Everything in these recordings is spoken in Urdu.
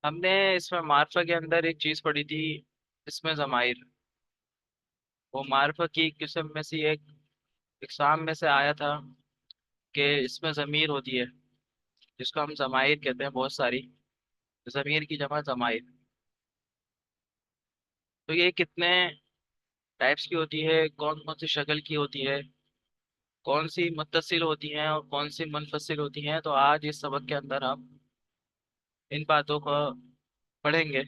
ہم نے اس میں معرفہ کے اندر ایک چیز پڑھی تھی، اس میں ضمائر، وہ معرفہ کی ایک قسم میں سے ایک اقسام میں سے آیا تھا کہ اس میں ضمیر ہوتی ہے، جس کو ہم ضمائر کہتے ہیں، بہت ساری ضمیر کی جمع ضمائر۔ تو یہ کتنے ٹائپس کی ہوتی ہے، کون کون سی شکل کی ہوتی ہے، کون سی متصل ہوتی ہیں اور کون سی منفصل ہوتی ہیں، تو آج اس سبق کے اندر ہم ان باتوں کو پڑھیں گے۔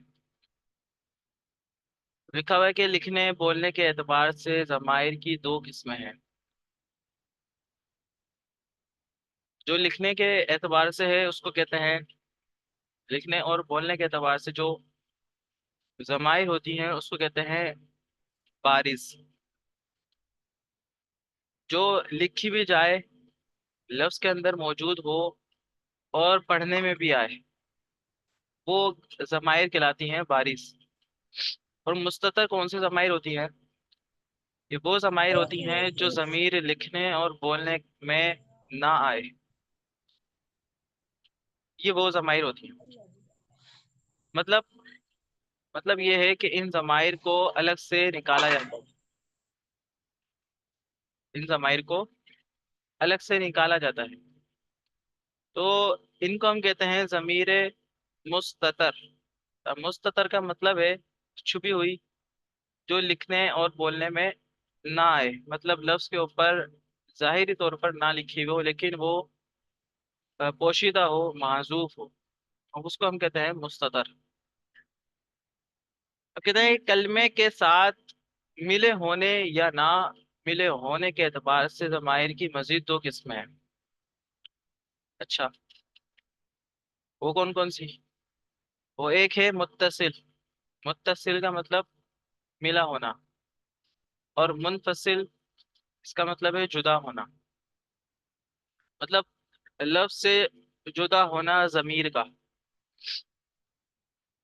لکھا ہوا ہے کہ لکھنے بولنے کے اعتبار سے ضمائر کی دو قسمیں ہیں۔ جو لکھنے کے اعتبار سے ہے اس کو کہتے ہیں، لکھنے اور بولنے کے اعتبار سے جو ضمائر ہوتی ہیں اس کو کہتے ہیں بارز۔ جو لکھی بھی جائے، لفظ کے اندر موجود ہو اور پڑھنے میں بھی آئے، وہ ضمائر کہلاتی ہیں بارز۔ اور مستتر کون سی ضمائر ہوتی ہیں؟ یہ وہ ضمائر ہوتی ہیں جو ضمیر لکھنے اور بولنے میں نہ آئے، یہ وہ ضمائر ہوتی ہیں۔ مطلب مطلب یہ ہے کہ ان ضمائر کو الگ سے نکالا جاتا ہے، ان ضمائر کو الگ سے نکالا جاتا ہے، تو ان کو ہم کہتے ہیں ضمیر مستتر۔ اب مستتر کا مطلب ہے چھپی ہوئی، جو لکھنے اور بولنے میں نہ آئے، مطلب لفظ کے اوپر ظاہری طور پر نہ لکھی ہوئی ہو لیکن وہ پوشیدہ ہو، محذوف ہو، اور اس کو ہم کہتے ہیں مستتر۔ اب کہتے ہیں کلمے کے ساتھ ملے ہونے یا نہ ملے ہونے کے اعتبار سے ضمائر کی مزید دو قسمیں ہیں۔ اچھا، وہ کون کون سی؟ وہ ایک ہے متصل، متصل کا مطلب ملا ہونا، اور منفصل اس کا مطلب ہے جدا ہونا، مطلب لفظ سے جدا ہونا ضمیر کا۔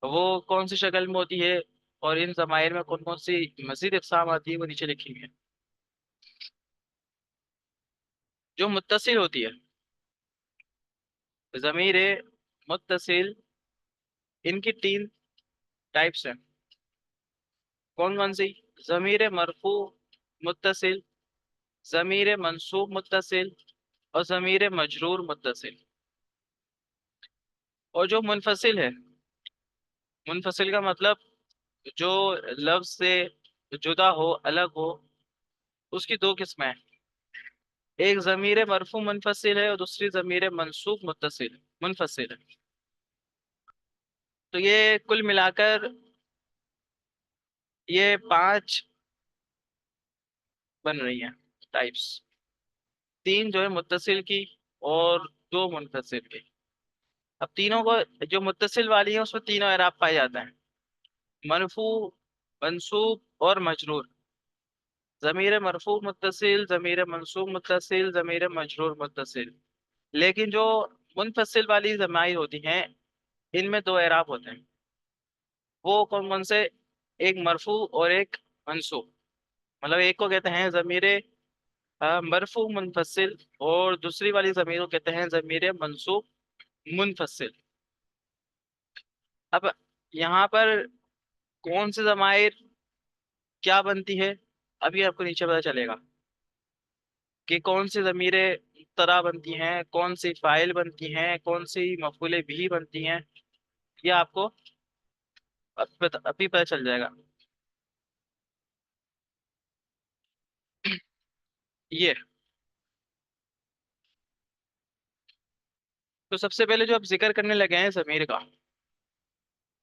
وہ کون سی شکل میں ہوتی ہے اور ان ضمائر میں کون کون سی مزید اقسام آتی ہے، وہ نیچے لکھی ہوئی ہے۔ جو متصل ہوتی ہے، ضمیر متصل، ان کی تین ٹائپس ہیں۔ کون کون سی؟ ضمیر مرفوع متصل، ضمیر منصوب متصل، اور ضمیر مجرور متصل۔ اور جو منفصل ہے، منفصل کا مطلب جو لفظ سے جدا ہو، الگ ہو، اس کی دو قسمیں ہیں۔ ایک ضمیر مرفوع منفصل ہے اور دوسری ضمیر منصوب متصل منفصل ہے۔ تو یہ کل ملا کر یہ پانچ بن رہی ہیں ٹائپس، تین جو ہے متصل کی اور دو منفصل کی۔ اب تینوں کو، جو متصل والی ہیں اس میں تینوں اعراب پائے جاتے ہیں، مرفوع، منصوب اور مجرور۔ ضمیر مرفوع متصل، ضمیر منصوب متصل، ضمیر مجرور متصل۔ لیکن جو منفصل والی ضمائر ہوتی ہیں ان میں دو اعراب ہوتے ہیں، وہ کون کون سے؟ ایک مرفوع اور ایک منصوب۔ مطلب ایک کو کہتے ہیں ضمیر مرفوع منفصل، اور دوسری والی ضمیر کو کہتے ہیں ضمیر منصوب منفصل۔ اب یہاں پر کون سے ضمائر کیا بنتی ہے، ابھی آپ کو نیچے پتا چلے گا کہ کون سی ضمیریں مبتدا بنتی ہیں، کون سی فاعل بنتی ہیں، کون سی مفعول بھی بنتی ہیں، یہ آپ کو ابھی پتہ چل جائے گا۔ یہ تو سب سے پہلے جو آپ ذکر کرنے لگے ہیں ضمیر کا،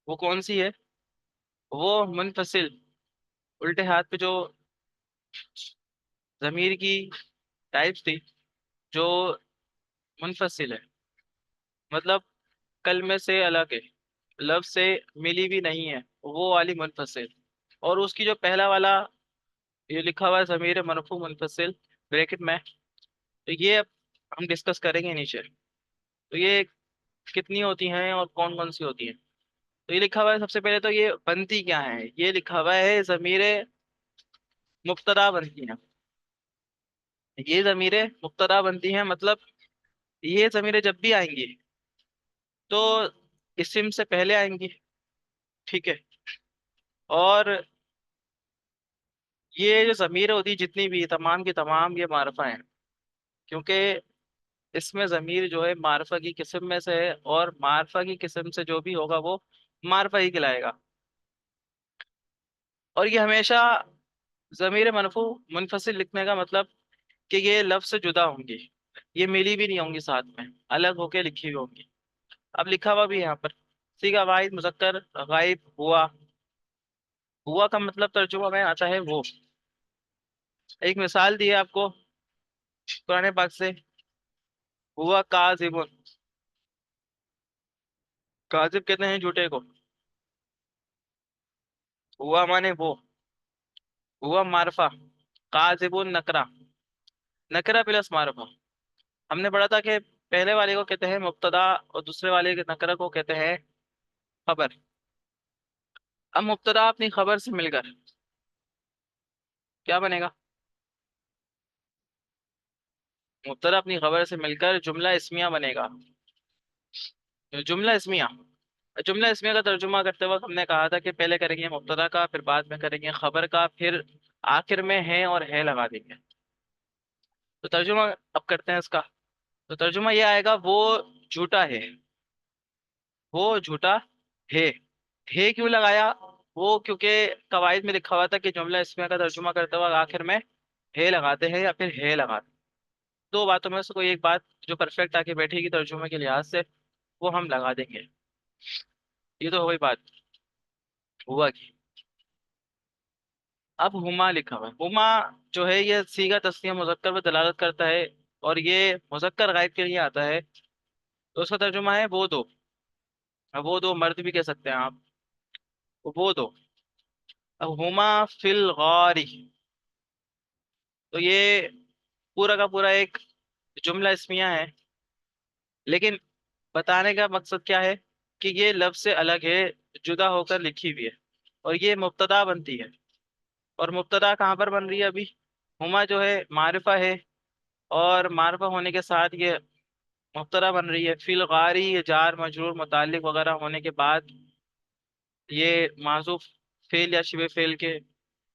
وہ کون سی ہے؟ وہ منفصل، الٹے ہاتھ پہ جو ضمیر کی ٹائپس تھی، جو منفصل ہے، مطلب کلمے سے الگ ہے، لفظ سے ملی بھی نہیں ہے، وہ والی منفصل۔ اور اس کی جو پہلا والا یہ لکھا ہوا ہے ضمیر مرفوع منفصل بریکٹ میں، تو یہ اب ہم ڈسکس کریں گے نیچے۔ تو یہ کتنی ہوتی ہیں اور کون کون سی ہوتی ہیں؟ تو یہ لکھا ہوا ہے، سب سے پہلے تو یہ بنتی کیا ہے، یہ لکھا ہوا ہے ضمیر مبتدا بنتی ہیں، یہ ضمیر مبتدا بنتی ہیں، مطلب یہ ضمیریں جب بھی آئیں گی تو اسم سے پہلے آئیں گی، ٹھیک ہے؟ اور یہ جو ضمیر ہوتی ہے جتنی بھی، تمام کی تمام یہ معرفہ ہیں، کیونکہ اس میں ضمیر جو ہے معرفہ کی قسم میں سے ہے، اور معرفہ کی قسم سے جو بھی ہوگا وہ معرفہ ہی کہلائے گا۔ اور یہ ہمیشہ ضمیر مرفوع منفصل لکھنے کا مطلب کہ یہ لفظ سے جدا ہوں گی، یہ ملی بھی نہیں ہوں گی، ساتھ میں الگ ہو کے لکھی ہوئی ہوں گی۔ اب لکھا ہوا بھی ہے یہاں پر، صیغہ واحد مذکر غائب ہوا۔ ہوا کا مطلب ترجمہ میں آتا ہے وہ۔ ایک مثال دی ہے آپ کو قرآن پاک سے، ہوا کاذب، کاذب کہتے ہیں جھوٹے کو، ہوا مانے وہ، ہوا معرفہ، کاذب نکرہ، نکرہ پلس معرفہ۔ ہم نے پڑھا تھا کہ پہلے والے کو کہتے ہیں مبتدا، اور دوسرے والے کے نکرہ کو کہتے ہیں خبر۔ اب مبتدا اپنی خبر سے مل کر کیا بنے گا؟ مبتدا اپنی خبر سے مل کر جملہ اسمیہ بنے گا۔ جملہ اسمیہ، جملہ اسمیہ کا ترجمہ کرتے وقت ہم نے کہا تھا کہ پہلے کریں گے مبتدا کا، پھر بعد میں کریں گے خبر کا، پھر آخر میں ہے اور ہے لگا دیں گے۔ تو ترجمہ اب کرتے ہیں اس کا۔ تو ترجمہ یہ آئے گا وہ جھوٹا ہے، وہ جھوٹا ہے کیوں لگایا؟ وہ کیونکہ قواعد میں لکھا ہوا تھا کہ جملہ اسمیہ کا ترجمہ کرتے وقت آخر میں ہے لگاتے ہیں یا پھر ہے لگاتے ہیں۔ دو باتوں میں سے کوئی ایک بات جو پرفیکٹ آ کے بیٹھے گی ترجمے کے لحاظ سے، وہ ہم لگا دیں گے۔ یہ تو ہو گئی بات ہوا کی۔ اب ہما لکھا ہوا ہے، ہما جو ہے یہ صیغہ تسنیہ مذکر پر دلالت کرتا ہے، اور یہ مذکر غائب کے لیے آتا ہے، تو اس کا ترجمہ ہے وہ دو۔ اب وہ دو مرد بھی کہہ سکتے ہیں آپ، وہ دو۔ اب ہما فی الغار، تو یہ پورا کا پورا ایک جملہ اسمیہ ہے، لیکن بتانے کا مقصد کیا ہے کہ یہ لفظ سے الگ ہے، جدا ہو کر لکھی ہوئی ہے، اور یہ مبتدا بنتی ہے۔ اور مبتدا کہاں پر بن رہی ہے ابھی؟ ہما جو ہے معرفہ ہے، اور معرفہ ہونے کے ساتھ یہ مبتدا بن رہی ہے۔ فی الغاری یہ جار مجرور متعلق وغیرہ ہونے کے بعد یہ معذوف فعل یا شبہ فعل کے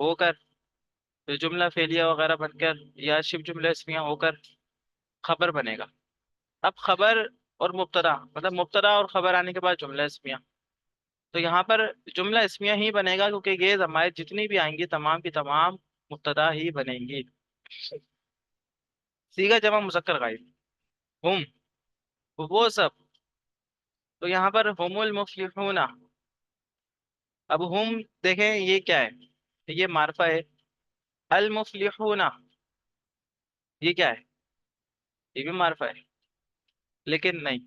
ہو کر جملہ فعلیہ وغیرہ بن کر یا شبہ جملہ اسمیہ ہو کر خبر بنے گا۔ اب خبر اور مبتدا، مطلب مبتدا اور خبر آنے کے بعد جملہ اسمیہ، تو یہاں پر جملہ اسمیہ ہی بنے گا، کیونکہ یہ ضمائر جتنی بھی آئیں گی تمام کی تمام مبتدا ہی بنیں گی۔ صیغہ جمع مذکر غائب، ہم، وہ سب، تو یہاں پر ہم المفلحون۔ اب ہم دیکھیں یہ کیا ہے، یہ معرفہ ہے، المفلحون یہ کیا ہے؟ یہ بھی معرفہ ہے، لیکن نہیں،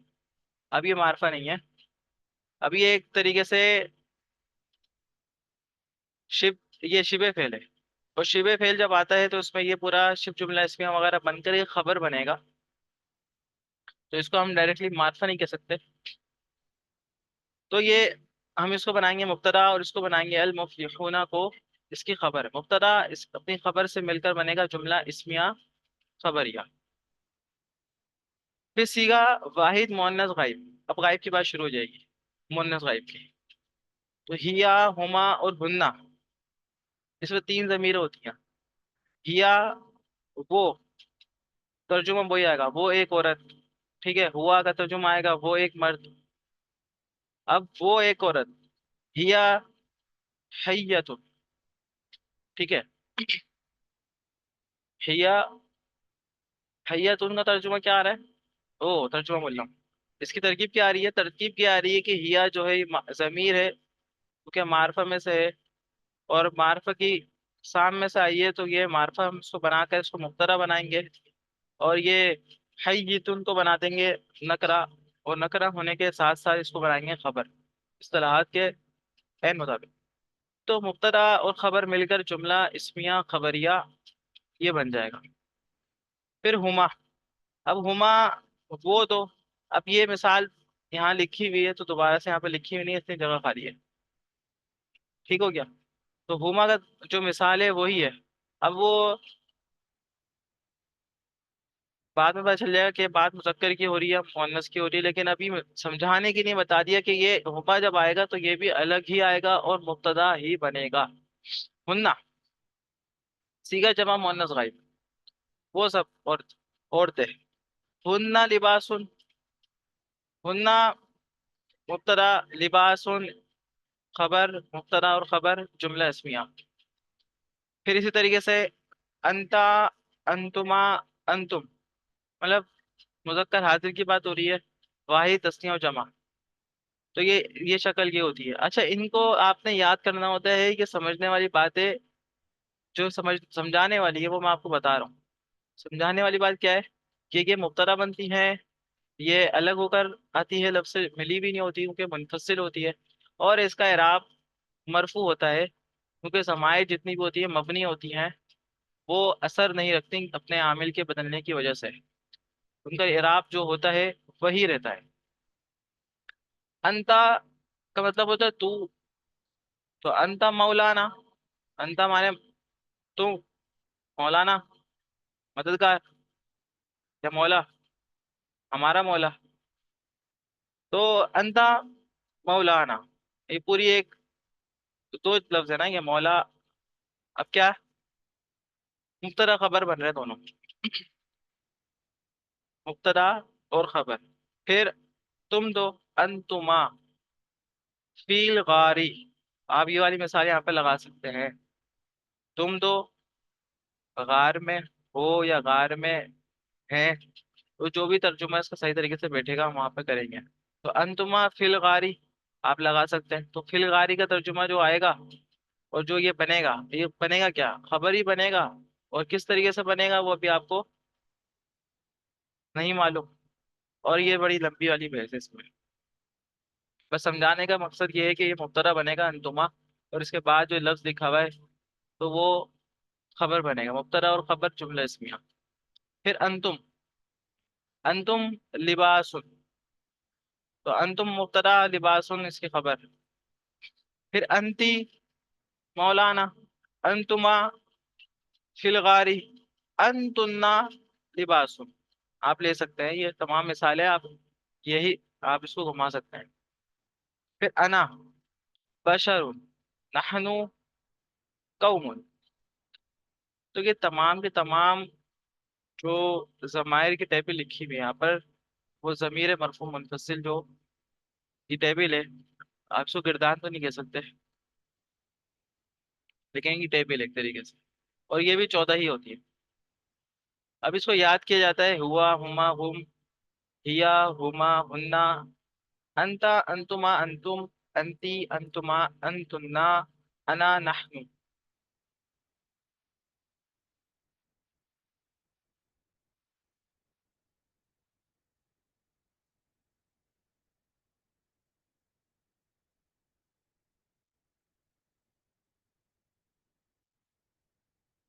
اب یہ معرفہ نہیں ہے، اب یہ ایک طریقے سے یہ شبہ فعل ہے، اور شبہ فعل جب آتا ہے تو اس میں یہ پورا شبہ جملہ اسمیہ وغیرہ بن کر ایک خبر بنے گا، تو اس کو ہم ڈائریکٹلی معرفہ نہیں کہہ سکتے۔ تو یہ ہم اس کو بنائیں گے مبتدا، اور اس کو بنائیں گے المفلحون کو اس کی خبر، مبتدا اس اپنی خبر سے مل کر بنے گا جملہ اسمیہ خبریہ۔ پھر صیغہ واحد مؤنث غائب، اب غائب کی بات شروع ہو جائے گی، مؤنث غائب کی۔ تو ہیا، ہما اور ہنہ، اس میں تین ضمیریں ہوتی ہیں۔ ہیا وہ، ترجمہ وہی آئے گا وہ ایک عورت، ٹھیک ہے؟ ہوا کا ترجمہ آئے گا وہ ایک مرد۔ اب وہ ایک عورت، ہیا حیۃ، ٹھیک ہے؟ ہیا حیۃ کا ترجمہ کیا آ رہا ہے؟ او ترجمہ بول رہا ہوں، اس کی ترکیب کیا آ رہی ہے؟ ترکیب کیا آ رہی ہے کہ ہیا جو ہے ضمیر ہے، کیونکہ معرفہ میں سے ہے، اور معرفہ کی سام میں سے آئی ہے، تو یہ معرفہ ہم اس کو بنا کر اس کو مبتدا بنائیں گے، اور یہ حیتن کو بنا دیں گے نکرہ، اور نکرہ ہونے کے ساتھ ساتھ اس کو بنائیں گے خبر، اصطلاحات کے عین مطابق۔ تو مبتدا اور خبر مل کر جملہ اسمیہ خبریہ یہ بن جائے گا۔ پھر ہما، اب ہما وہ دو، اب یہ مثال یہاں لکھی ہوئی ہے تو دوبارہ سے یہاں پہ لکھی ہوئی نہیں ہے، اتنی جگہ خالی ہے، ٹھیک ہو گیا؟ تو ہما کا جو مثال ہے وہی ہے۔ اب وہ بعد میں پتہ چل جائے گا کہ بات مذکر کی ہو رہی ہے مؤنث کی ہو رہی ہے، لیکن ابھی سمجھانے کے لیے بتا دیا کہ یہ ہما جب آئے گا تو یہ بھی الگ ہی آئے گا اور مبتدا ہی بنے گا۔ ہننا سیغہ جمع مؤنث غائب، وہ سب عورتیں۔ ہننا لباس، ہننا مبتدا، لباس خبر، مبتدا اور خبر جملہ اسمیہ۔ پھر اسی طریقے سے انتا، انتما، انتم، مطلب مذکر حاضر کی بات ہو رہی ہے، واحد تثنیہ و جمع، تو یہ شکل یہ ہوتی ہے۔ اچھا ان کو آپ نے یاد کرنا ہوتا ہے کہ سمجھنے والی باتیں جو سمجھانے والی ہے وہ میں آپ کو بتا رہا ہوں۔ سمجھانے والی بات کیا ہے کہ یہ مبتدا بنتی ہے، یہ الگ ہو کر آتی ہے، لفظ سے ملی بھی نہیں ہوتی کیونکہ منفصل ہوتی ہے، اور اس کا اعراب مرفوع ہوتا ہے کیونکہ ضمائر جتنی بھی ہوتی ہے مبنی ہوتی ہیں، وہ اثر نہیں رکھتی اپنے عامل کے بدلنے کی وجہ سے، ان کا اعراب جو ہوتا ہے وہی رہتا ہے۔ انتا کا مطلب ہوتا ہے تو انتا مولانا، انتا مانے تو، مولانا مددگار یا مولا، ہمارا مولا، تو انتا مولانا، یہ پوری ایک دو لفظ ہے نا یہ مولا۔ اب کیا مبتدا خبر بن رہے ہیں دونوں، مبتدا اور خبر۔ پھر تم دو، انتما فیل غاری، آپ یہ والی مثال یہاں پہ لگا سکتے ہیں، تم دو غار میں ہو یا غار میں ہیں، تو جو بھی ترجمہ اس کا صحیح طریقے سے بیٹھے گا ہم وہاں پہ کریں گے۔ تو انتما فی الغاری آپ لگا سکتے ہیں، تو فی الغاری کا ترجمہ جو آئے گا اور جو یہ بنے گا کیا، خبر ہی بنے گا، اور کس طریقے سے بنے گا وہ ابھی آپ کو نہیں معلوم، اور یہ بڑی لمبی والی بحث ہے اس میں، بس سمجھانے کا مقصد یہ ہے کہ یہ مبتدا بنے گا انتما، اور اس کے بعد جو لفظ لکھا ہوا ہے تو وہ خبر بنے گا، مبتدا اور خبر جملہ اسمیہ۔ پھر انتم، انتم لباس، تو انتم مبتدا، لباس اس کی خبر۔ پھر انتی مولانا، انتما فی الغاری، انتنا لباس، آپ لے سکتے ہیں یہ تمام مثالیں، آپ یہی آپ اس کو گھما سکتے ہیں۔ پھر انا بشر، نحنو قوم، تو یہ تمام کے تمام جو ضمائر کی ٹیبل لکھی ہوئی ہے یہاں پر، وہ ضمیر مرفوع منفصل جو یہ ٹیبل ہے، آپ اس کو گردان تو نہیں کہہ سکتے لیکن یہ ٹیبل ایک طریقے سے، اور یہ بھی 14 ہی ہوتی ہے۔ اب اس کو یاد کیا جاتا ہے، ہوا، ہما، ہم، ہیا، ہما، ہننا، انتا، انتما، انتم، انتی، انتما، انتنا، انا، نحن،